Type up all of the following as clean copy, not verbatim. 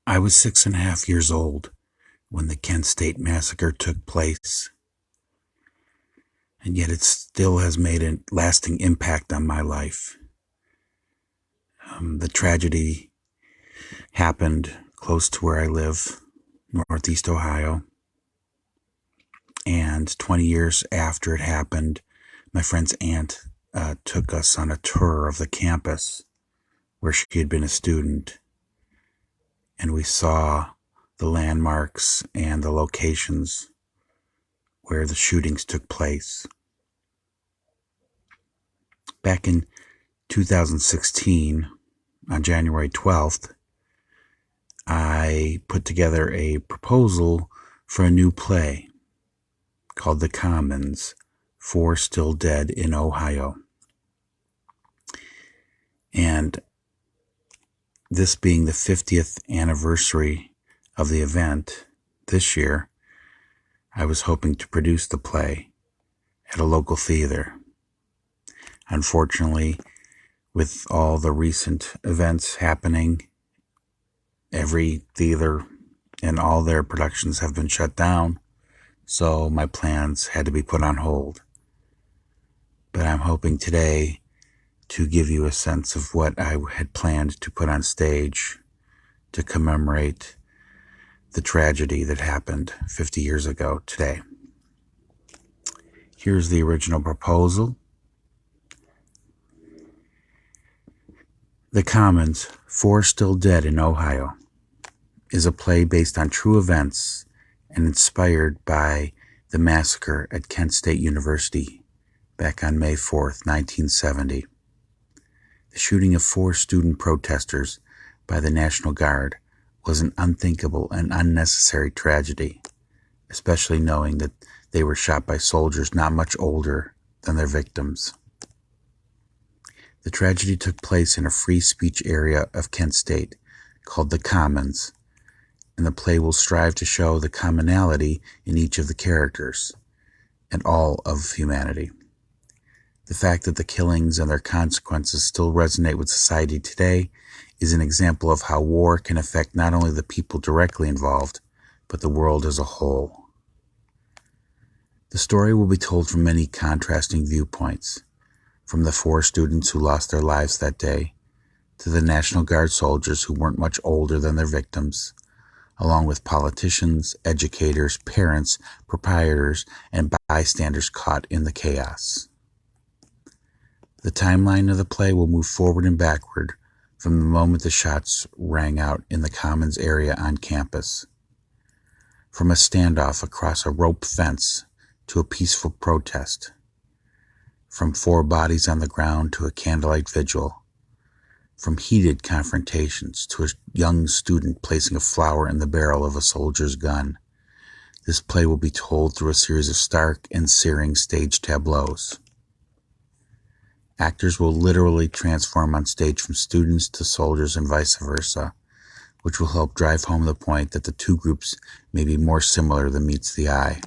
I was 6.5 years old when the Kent State Massacre took place, and yet it still has made a lasting impact on my life. The tragedy happened close to where I live, Northeast Ohio, and 20 years after it happened, my friend's aunt took us on a tour of the campus where she had been a student, and we saw the landmarks and the locations where the shootings took place. Back in 2016, on January 12th, I put together a proposal for a new play called The Commons, Four Still Dead in Ohio. And this being the 50th anniversary of the event this year, I was hoping to produce the play at a local theater. Unfortunately, with all the recent events happening, every theater and all their productions have been shut down, so my plans had to be put on hold. But I'm hoping today to give you a sense of what I had planned to put on stage to commemorate the tragedy that happened 50 years ago today. Here's the original proposal. The Commons, Four Still Dead in Ohio, is a play based on true events and inspired by the massacre at Kent State University back on May 4th, 1970. The shooting of 4 student protesters by the National Guard was an unthinkable and unnecessary tragedy, especially knowing that they were shot by soldiers not much older than their victims. The tragedy took place in a free speech area of Kent State called the Commons, and the play will strive to show the commonality in each of the characters and all of humanity. The fact that the killings and their consequences still resonate with society today is an example of how war can affect not only the people directly involved, but the world as a whole. The story will be told from many contrasting viewpoints, from the 4 students who lost their lives that day, to the National Guard soldiers who weren't much older than their victims, along with politicians, educators, parents, proprietors, and bystanders caught in the chaos. The timeline of the play will move forward and backward from the moment the shots rang out in the Commons area on campus. From a standoff across a rope fence to a peaceful protest. From 4 bodies on the ground to a candlelight vigil. From heated confrontations to a young student placing a flower in the barrel of a soldier's gun. This play will be told through a series of stark and searing stage tableaus. Actors will literally transform on stage from students to soldiers and vice versa, which will help drive home the point that the 2 groups may be more similar than meets the eye.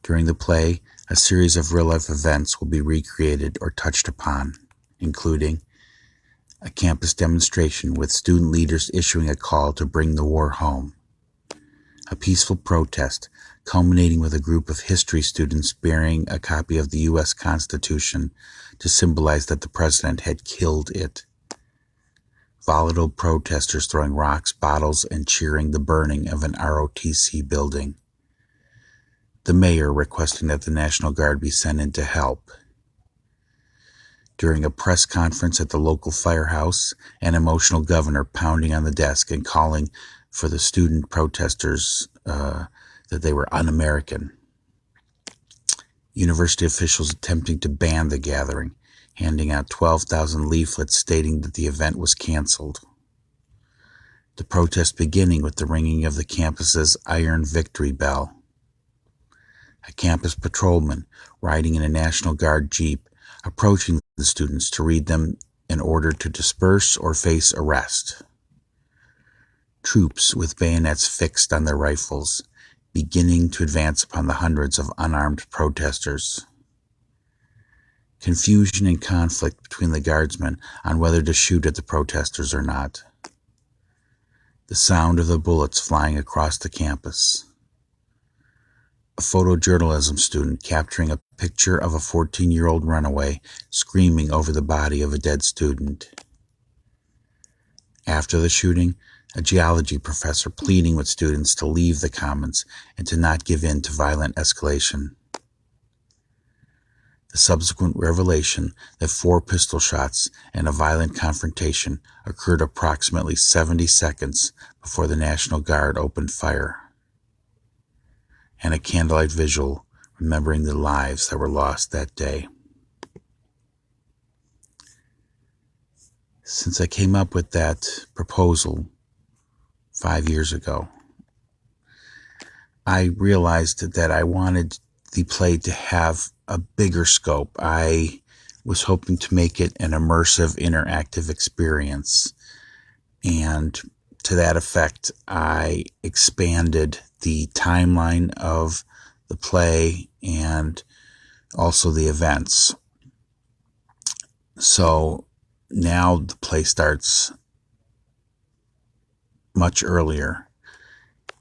During the play, a series of real-life events will be recreated or touched upon, including a campus demonstration with student leaders issuing a call to bring the war home, a peaceful protest culminating with a group of history students bearing a copy of the U.S. Constitution to symbolize that the president had killed it, volatile protesters throwing rocks, bottles, and cheering the burning of an ROTC building, the mayor requesting that the National Guard be sent in to help. During a press conference at the local firehouse, an emotional governor pounding on the desk and calling for the student protesters that they were un-American. University officials attempting to ban the gathering, handing out 12,000 leaflets stating that the event was canceled. The protest beginning with the ringing of the campus's iron victory bell. A campus patrolman riding in a National Guard jeep approaching the students to read them an order to disperse or face arrest. Troops with bayonets fixed on their rifles, beginning to advance upon the hundreds of unarmed protesters. Confusion and conflict between the guardsmen on whether to shoot at the protesters or not. the sound of the bullets flying across the campus. A photojournalism student capturing a picture of a 14-year-old runaway screaming over the body of a dead student. After the shooting, a geology professor pleading with students to leave the commons and to not give in to violent escalation. The subsequent revelation that 4 pistol shots and a violent confrontation occurred approximately 70 seconds before the National Guard opened fire. And a candlelight visual remembering the lives that were lost that day. Since I came up with that proposal 5 years ago, I realized that I wanted the play to have a bigger scope. I was hoping to make it an immersive, interactive experience. And to that effect, I expanded the timeline of the play and also the events. So now the play starts much earlier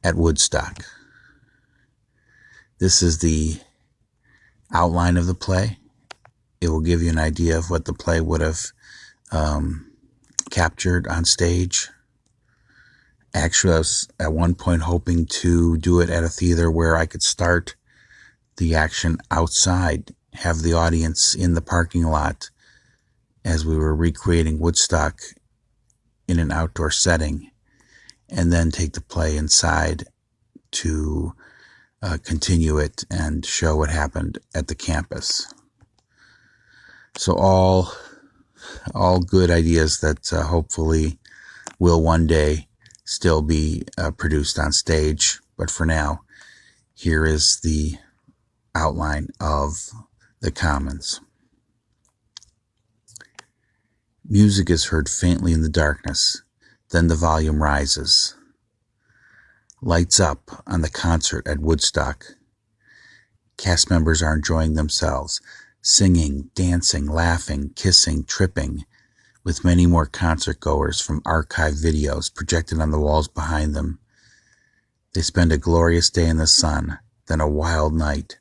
at Woodstock. This is the outline of the play. It will give you an idea of what the play would have captured on stage. Actually, I was at one point hoping to do it at a theater where I could start the action outside, have the audience in the parking lot as we were recreating Woodstock in an outdoor setting, and then take the play inside to continue it and show what happened at the campus. So all good ideas that hopefully will one day still be produced on stage. But for now, here is the outline of the Commons. Music is heard faintly in the darkness, then the volume rises. Lights up on the concert at Woodstock. Cast members are enjoying themselves, singing, dancing, laughing, kissing, tripping, with many more concert goers from archived videos projected on the walls behind them. They spend a glorious day in the sun, then a wild night,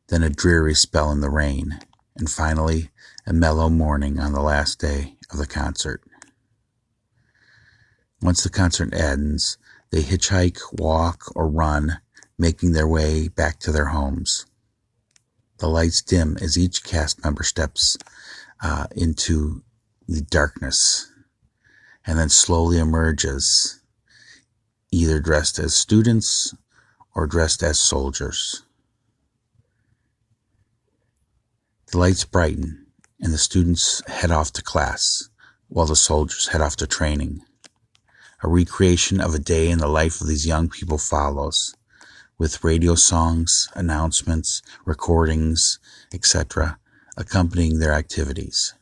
then a dreary spell in the rain, and finally a mellow morning on the last day of the concert. Once the concert ends, they hitchhike, walk, or run, making their way back to their homes. The lights dim as each cast member steps into the darkness and then slowly emerges, either dressed as students or dressed as soldiers. The lights brighten and the students head off to class while the soldiers head off to training. A recreation of a day in the life of these young people follows, with radio songs, announcements, recordings, etc., accompanying their activities.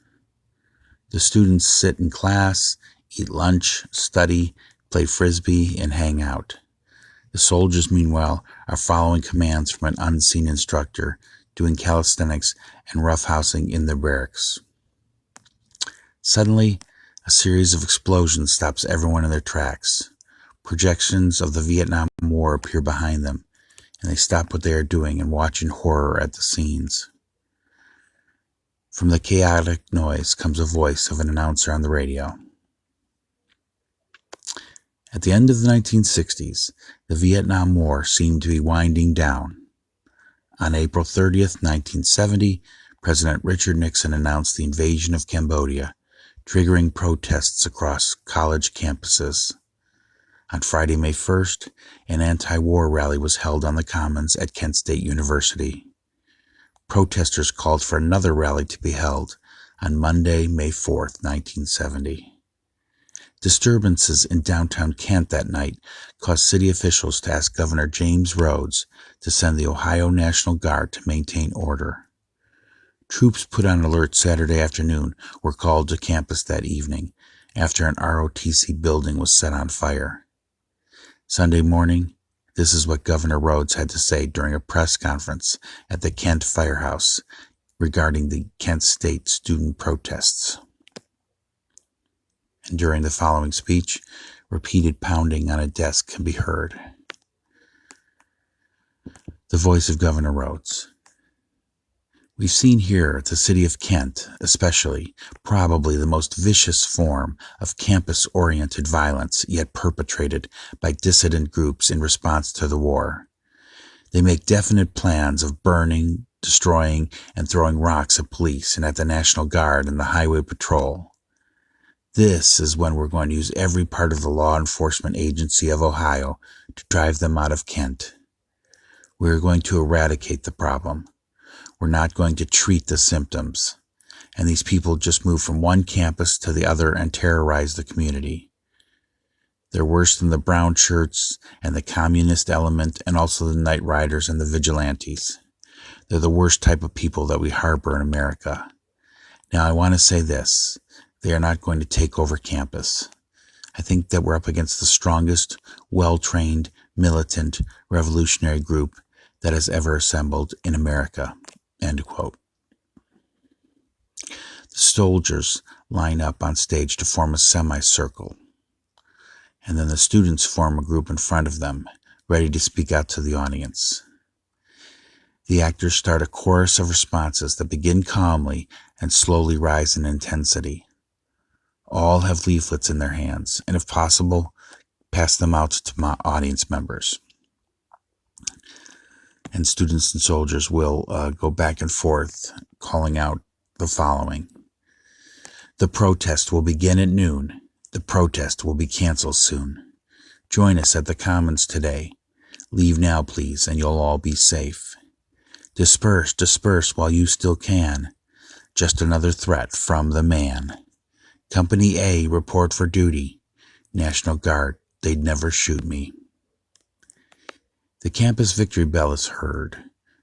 The students sit in class, eat lunch, study, play frisbee, and hang out. The soldiers, meanwhile, are following commands from an unseen instructor, doing calisthenics and roughhousing in their barracks. Suddenly, a series of explosions stops everyone in their tracks. Projections of the Vietnam War appear behind them, and they stop what they are doing and watch in horror at the scenes. From the chaotic noise comes a voice of an announcer on the radio. At the end of the 1960s, the Vietnam War seemed to be winding down. On April 30th, 1970, President Richard Nixon announced the invasion of Cambodia, triggering protests across college campuses. On Friday, May 1st, an anti-war rally was held on the Commons at Kent State University. Protesters called for another rally to be held on Monday, May 4th, 1970. Disturbances in downtown Kent that night caused city officials to ask Governor James Rhodes to send the Ohio National Guard to maintain order. Troops put on alert Saturday afternoon were called to campus that evening after an ROTC building was set on fire. Sunday morning, this is what Governor Rhodes had to say during a press conference at the Kent Firehouse regarding the Kent State student protests. and during the following speech, repeated pounding on a desk can be heard. The voice of Governor Rhodes. We've seen here at the city of Kent, especially, probably the most vicious form of campus-oriented violence yet perpetrated by dissident groups in response to the war. They make definite plans of burning, destroying, and throwing rocks at police and at the National Guard and the Highway Patrol. This is when we're going to use every part of the law enforcement agency of Ohio to drive them out of Kent. We're going to eradicate the problem. We're not going to treat the symptoms. And these people just move from one campus to the other and terrorize the community. They're worse than the brown shirts and the communist element and also the night riders and the vigilantes. They're the worst type of people that we harbor in America. Now, I want to say this. They are not going to take over campus. I think that we're up against the strongest, well-trained, militant, revolutionary group that has ever assembled in America. End quote. The soldiers line up on stage to form a semicircle, and then the students form a group in front of them, ready to speak out to the audience. The actors start a chorus of responses that begin calmly and slowly rise in intensity. All have leaflets in their hands, and if possible, pass them out to my audience members. And students and soldiers will go back and forth, calling out the following. The protest will begin at noon. The protest will be canceled soon. Join us at the Commons today. Leave now, please, and you'll all be safe. Disperse, disperse while you still can. Just another threat from the man. Company A, report for duty. National Guard, they'd never shoot me. The campus victory bell is heard.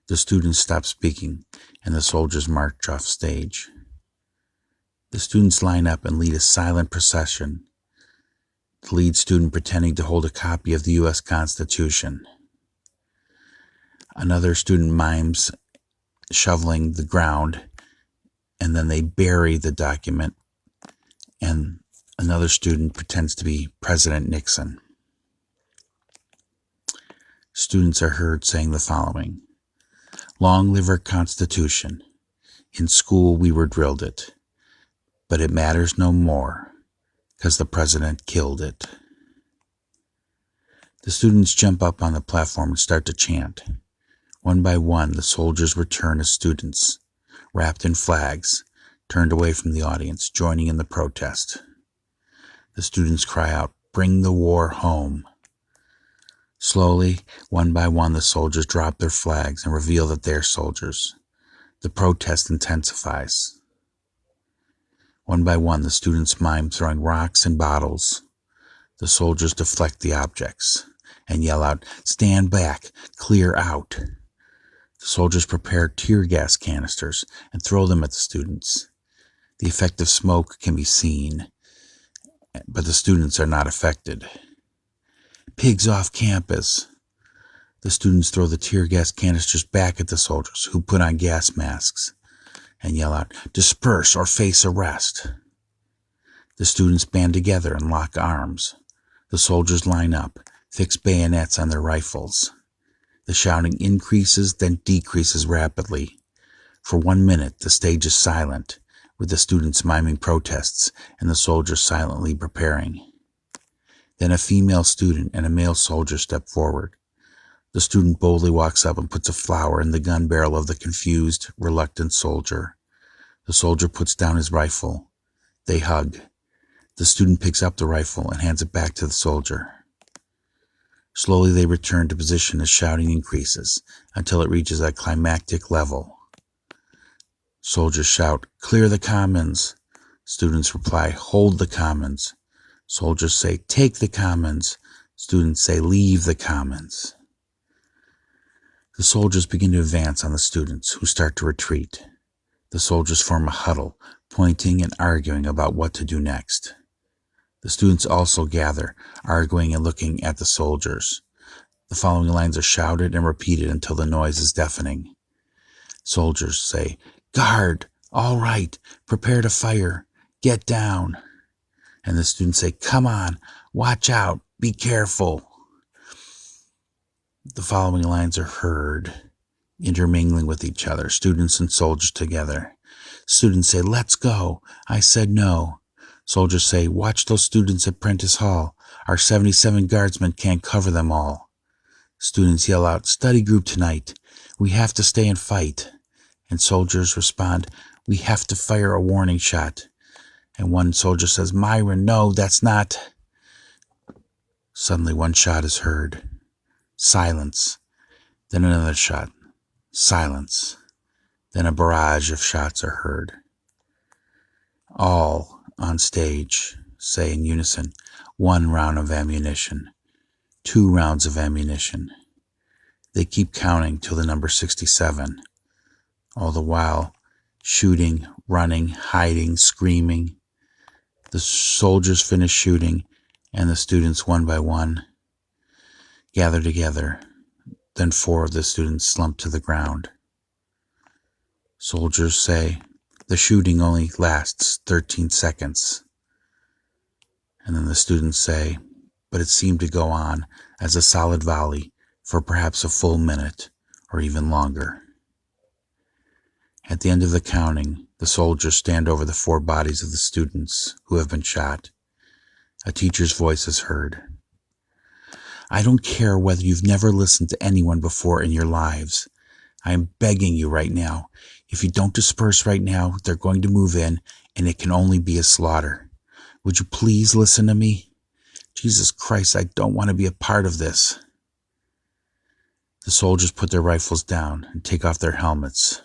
The students stop speaking, and the soldiers march off stage. The students line up and lead a silent procession, the lead student pretending to hold a copy of the U.S. Constitution. Another student mimes shoveling the ground, and then they bury the document, and another student pretends to be President Nixon. Students are heard saying the following. Long live our Constitution. In school we were drilled it, but it matters no more, 'cause the president killed it. The students jump up on the platform and start to chant. One by one, the soldiers return as students, wrapped in flags, turned away from the audience, joining in the protest. The students cry out, "Bring the war home." Slowly, one by one, the soldiers drop their flags and reveal that they're soldiers. The protest intensifies. One by one, the students mime throwing rocks and bottles. The soldiers deflect the objects and yell out, "Stand back, clear out." The soldiers prepare tear gas canisters and throw them at the students. The effect of smoke can be seen, but the students are not affected. Pigs off campus. The students throw the tear gas canisters back at the soldiers, who put on gas masks, and yell out, "Disperse or face arrest." The students band together and lock arms. The soldiers line up, fix bayonets on their rifles. The shouting increases, then decreases rapidly. For 1 minute, the stage is silent, with the students miming protests and the soldiers silently preparing. Then a female student and a male soldier step forward. The student boldly walks up and puts a flower in the gun barrel of the confused, reluctant soldier. The soldier puts down his rifle. They hug. The student picks up the rifle and hands it back to the soldier. Slowly they return to position as shouting increases until it reaches a climactic level. Soldiers shout, "Clear the commons." Students reply, "Hold the commons." Soldiers say, "Take the commons." Students say, "Leave the commons." The soldiers begin to advance on the students, who start to retreat. The soldiers form a huddle, pointing and arguing about what to do next. The students also gather, arguing and looking at the soldiers. The following lines are shouted and repeated until the noise is deafening. Soldiers say, "Guard, all right, prepare to fire, get down." And the students say, "Come on, watch out, be careful." The following lines are heard, intermingling with each other, students and soldiers together. Students say, "Let's go." I said no. Soldiers say, "Watch those students at Prentice Hall. Our 77 guardsmen can't cover them all." Students yell out, "Study group tonight. We have to stay and fight." And soldiers respond, "We have to fire a warning shot." And one soldier says, "Myron, no, that's not." Suddenly one shot is heard. Silence. Then another shot. Silence. Then a barrage of shots are heard. All on stage say in unison, 1 round of ammunition, 2 rounds of ammunition. They keep counting till the number 67. All the while, shooting, running, hiding, screaming. The soldiers finish shooting, and the students, one by one, gather together. Then 4 of the students slump to the ground. Soldiers say, "The shooting only lasts 13 seconds. And then the students say, "But it seemed to go on as a solid volley for perhaps a full minute or even longer." At the end of the counting, the soldiers stand over the 4 bodies of the students who have been shot. A teacher's voice is heard. "I don't care whether you've never listened to anyone before in your lives. I am begging you right now. If you don't disperse right now, they're going to move in, and it can only be a slaughter. Would you please listen to me? Jesus Christ, I don't want to be a part of this." The soldiers put their rifles down and take off their helmets,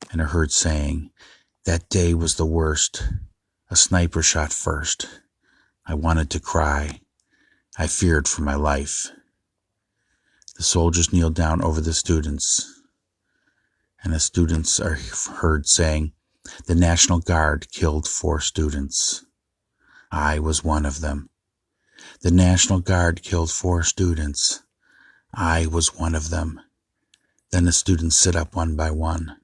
and are heard saying, "That day was the worst. A sniper shot first. I wanted to cry. I feared for my life." The soldiers kneel down over the students, and the students are heard saying, "The National Guard killed 4 students. I was one of them. The National Guard killed 4 students. I was one of them." Then the students sit up one by one.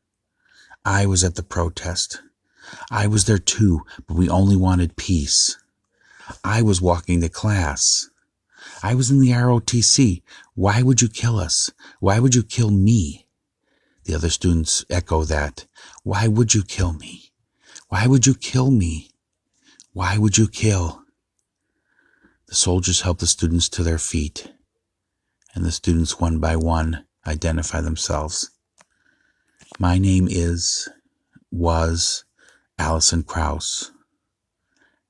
"I was at the protest. I was there too, but we only wanted peace. I was walking to class. I was in the ROTC. Why would you kill us? Why would you kill me?" The other students echo that. "Why would you kill me? Why would you kill me? Why would you kill?" The soldiers help the students to their feet, and the students one by one identify themselves. "My name was Allison Krauss,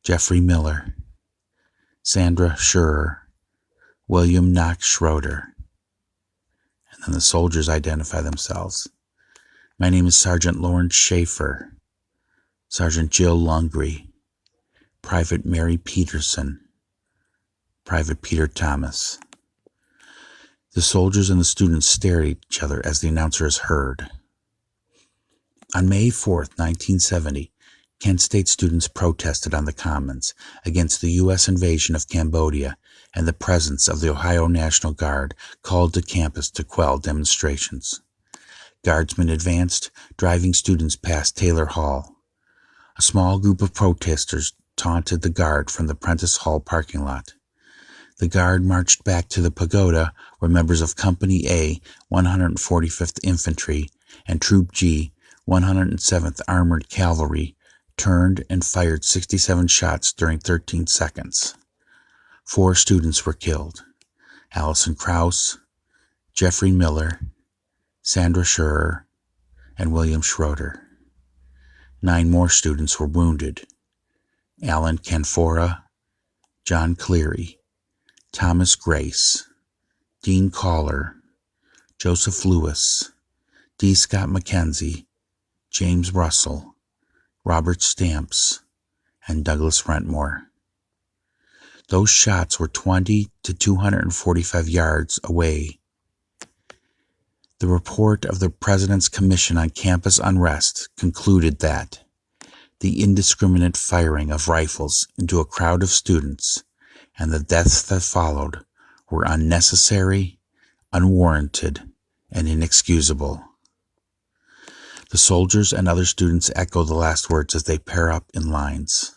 Jeffrey Miller, Sandra Schurer, William Knox Schroeder." And then the soldiers identify themselves. "My name is Sergeant Lawrence Schaefer, Sergeant Jill Lungry, Private Mary Peterson, Private Peter Thomas." The soldiers and the students stare at each other as the announcer is heard. On May 4th, 1970, Kent State students protested on the Commons against the U.S. invasion of Cambodia and the presence of the Ohio National Guard called to campus to quell demonstrations. Guardsmen advanced, driving students past Taylor Hall. A small group of protesters taunted the guard from the Prentice Hall parking lot. The guard marched back to the pagoda where members of Company A, 145th Infantry, and Troop G, 107th Armored Cavalry, turned and fired 67 shots during 13 seconds. 4 students were killed: Allison Krauss, Jeffrey Miller, Sandra Schurer, and William Schroeder. 9 more students were wounded: Alan Canfora, John Cleary, Thomas Grace, Dean Caller, Joseph Lewis, D. Scott McKenzie, James Russell, Robert Stamps, and Douglas Rentmore. Those shots were 20 to 245 yards away. The report of the President's Commission on Campus Unrest concluded that the indiscriminate firing of rifles into a crowd of students and the deaths that followed were unnecessary, unwarranted, and inexcusable. The soldiers and other students echo the last words as they pair up in lines.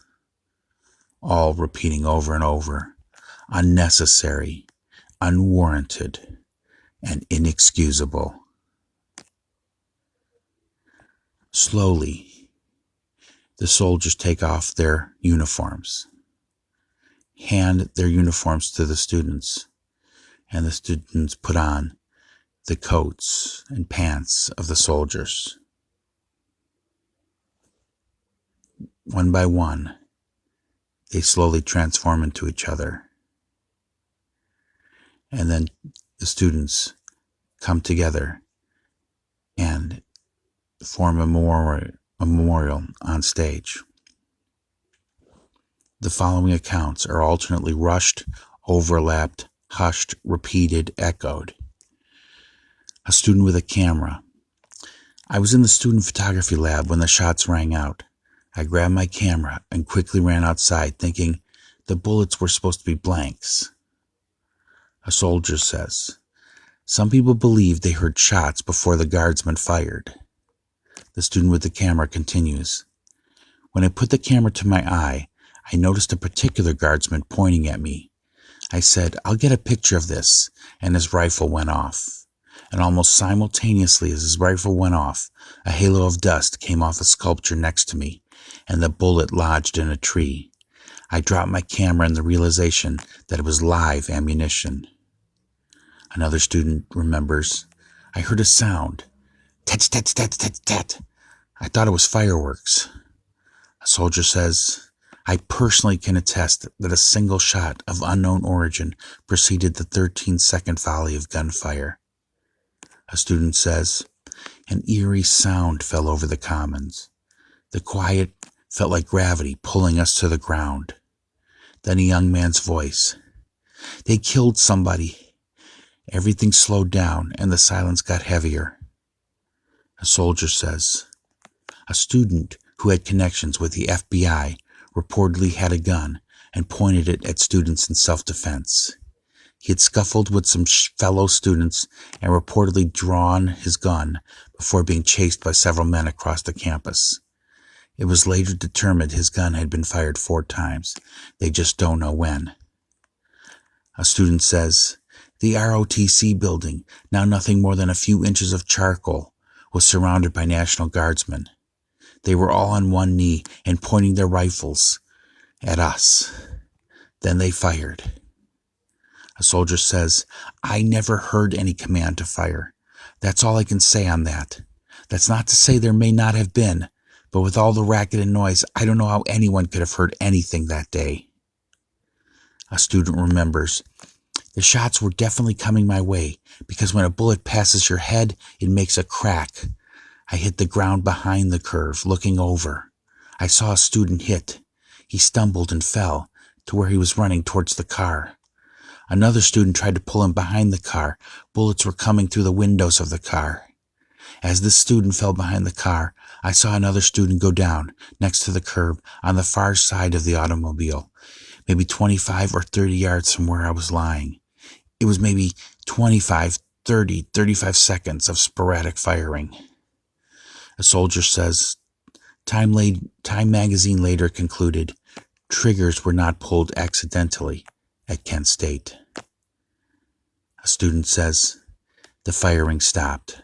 all repeating over and over, unnecessary, unwarranted, and inexcusable. Slowly, the soldiers take off their uniforms, hand their uniforms to the students, and the students put on the coats and pants of the soldiers. One by one, they slowly transform into each other. And then the students come together and form a memorial on stage. The following accounts are alternately rushed, overlapped, hushed, repeated, echoed. A student with a camera. I was in the student photography lab when the shots rang out. I grabbed my camera and quickly ran outside, thinking the bullets were supposed to be blanks. A soldier says, some people believed they heard shots before the guardsman fired. The student with the camera continues, when I put the camera to my eye, I noticed a particular guardsman pointing at me. I said, I'll get a picture of this, and his rifle went off. And almost simultaneously as his rifle went off, a halo of dust came off a sculpture next to me, and the bullet lodged in a tree. I dropped my camera in the realization that it was live ammunition. Another student remembers, I heard a sound. Tat, tat, tat, tat, tat. I thought it was fireworks. A soldier says, I personally can attest that a single shot of unknown origin preceded the 13-second volley of gunfire. A student says, an eerie sound fell over the commons. The quiet felt like gravity pulling us to the ground. Then a young man's voice. They killed somebody. Everything slowed down and the silence got heavier. A soldier says, a student who had connections with the FBI reportedly had a gun and pointed it at students in self-defense. He had scuffled with some fellow students and reportedly drawn his gun before being chased by several men across the campus. It was later determined his gun had been fired 4 times. They just don't know when. A student says, the ROTC building, now nothing more than a few inches of charcoal, was surrounded by National Guardsmen. They were all on one knee and pointing their rifles at us. Then they fired. A soldier says, I never heard any command to fire. That's all I can say on that. That's not to say there may not have been, but with all the racket and noise, I don't know how anyone could have heard anything that day. A student remembers, the shots were definitely coming my way because when a bullet passes your head, it makes a crack. I hit the ground behind the curve, looking over. I saw a student hit. He stumbled and fell to where he was running towards the car. Another student tried to pull him behind the car. Bullets were coming through the windows of the car. As this student fell behind the car, I saw another student go down next to the curb on the far side of the automobile, maybe 25 or 30 yards from where I was lying. It was maybe 25, 30, 35 seconds of sporadic firing. A soldier says, Time magazine later concluded, triggers were not pulled accidentally at Kent State. A student says, the firing stopped.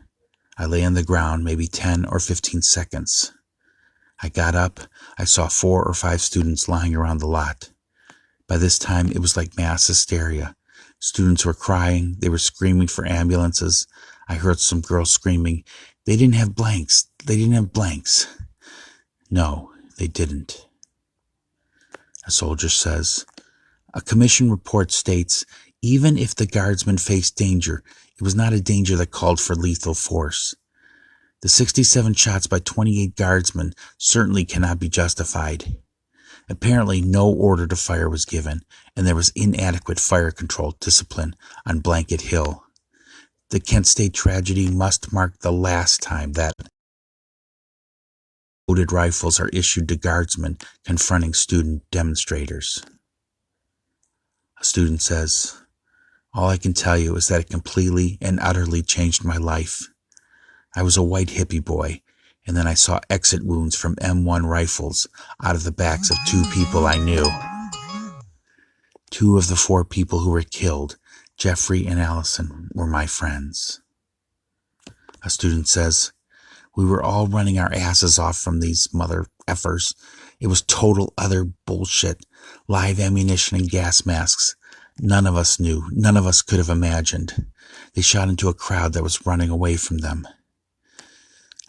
I lay on the ground maybe 10 or 15 seconds. I got up. I saw 4 or 5 students lying around the lot. By this time, it was like mass hysteria. Students were crying. They were screaming for ambulances. I heard some girls screaming, they didn't have blanks. They didn't have blanks. No, they didn't. A soldier says, a commission report states, even if the guardsmen faced danger, it was not a danger that called for lethal force. The 67 shots by 28 guardsmen certainly cannot be justified. Apparently, no order to fire was given, and there was inadequate fire control discipline on Blanket Hill. The Kent State tragedy must mark the last time that loaded rifles are issued to guardsmen confronting student demonstrators. A student says, all I can tell you is that it completely and utterly changed my life. I was a white hippie boy, and then I saw exit wounds from M1 rifles out of the backs of 2 people I knew. 2 of the 4 people who were killed, Jeffrey and Allison, were my friends. A student says, we were all running our asses off from these mother effers. It was total other bullshit. Live ammunition and gas masks. None of us knew. None of us could have imagined. They shot into a crowd that was running away from them.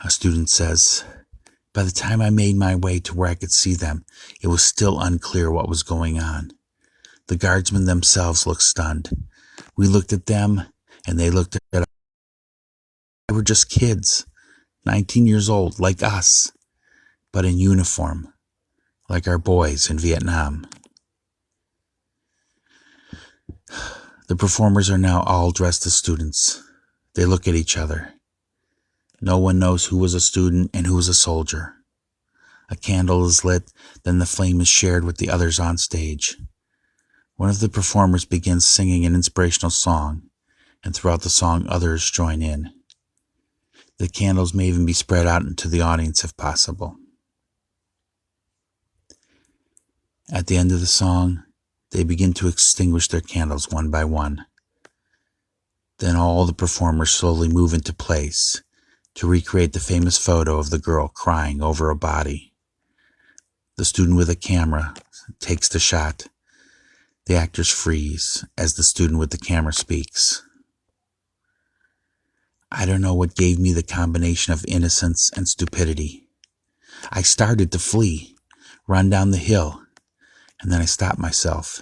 A student says, by the time I made my way to where I could see them, it was still unclear what was going on. The guardsmen themselves looked stunned. We looked at them, and they looked at us. They were just kids, 19 years old, like us, but in uniform, like our boys in Vietnam. The performers are now all dressed as students. They look at each other. No one knows who was a student and who was a soldier. A candle is lit, then the flame is shared with the others on stage. One of the performers begins singing an inspirational song, and throughout the song others join in. The candles may even be spread out into the audience if possible. At the end of the song, they begin to extinguish their candles one by one. Then all the performers slowly move into place to recreate the famous photo of the girl crying over a body. The student with a camera takes the shot. The actors freeze as the student with the camera speaks. I don't know what gave me the combination of innocence and stupidity. I started to flee, run down the hill, and then I stopped myself.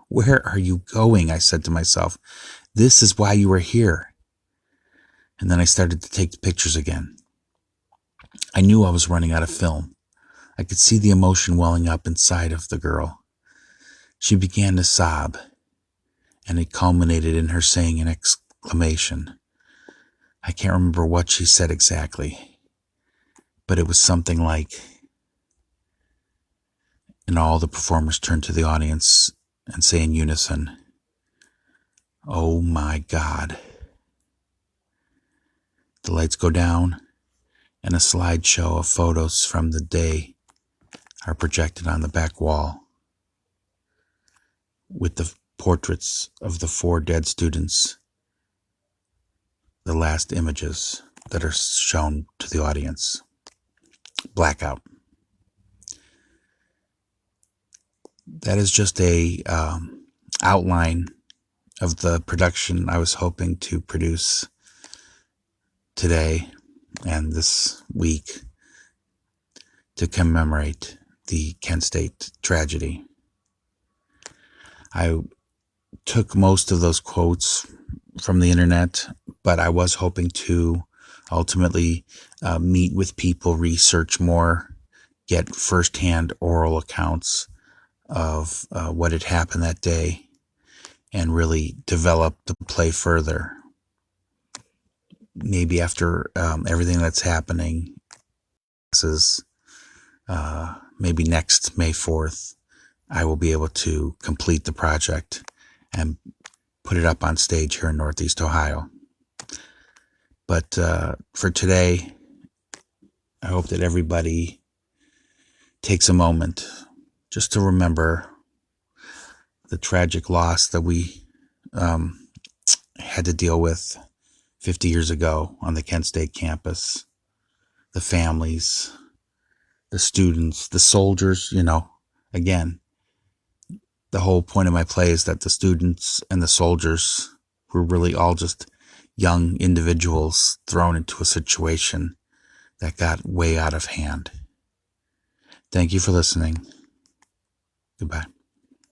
Where are you going? I said to myself. This is why you are here. And then I started to take the pictures again. I knew I was running out of film. I could see the emotion welling up inside of the girl. She began to sob, and it culminated in her saying an exclamation. I can't remember what she said exactly, but it was something like, and all the performers turned to the audience and say in unison, "Oh my God." The lights go down, and a slideshow of photos from the day are projected on the back wall with the portraits of the 4 dead students, the last images that are shown to the audience. Blackout. That is just a outline of the production I was hoping to produce today and this week to commemorate the Kent State tragedy. I took most of those quotes from the internet, but I was hoping to ultimately meet with people, research more, get firsthand oral accounts of what had happened that day, and really develop the play further. Maybe after everything that's happening, maybe next May 4th, I will be able to complete the project and put it up on stage here in Northeast Ohio. But for today, I hope that everybody takes a moment just to remember the tragic loss that we had to deal with 50 years ago on the Kent State campus. The families, the students, the soldiers, again, the whole point of my play is that the students and the soldiers were really all just young individuals thrown into a situation that got way out of hand. Thank you for listening. Goodbye.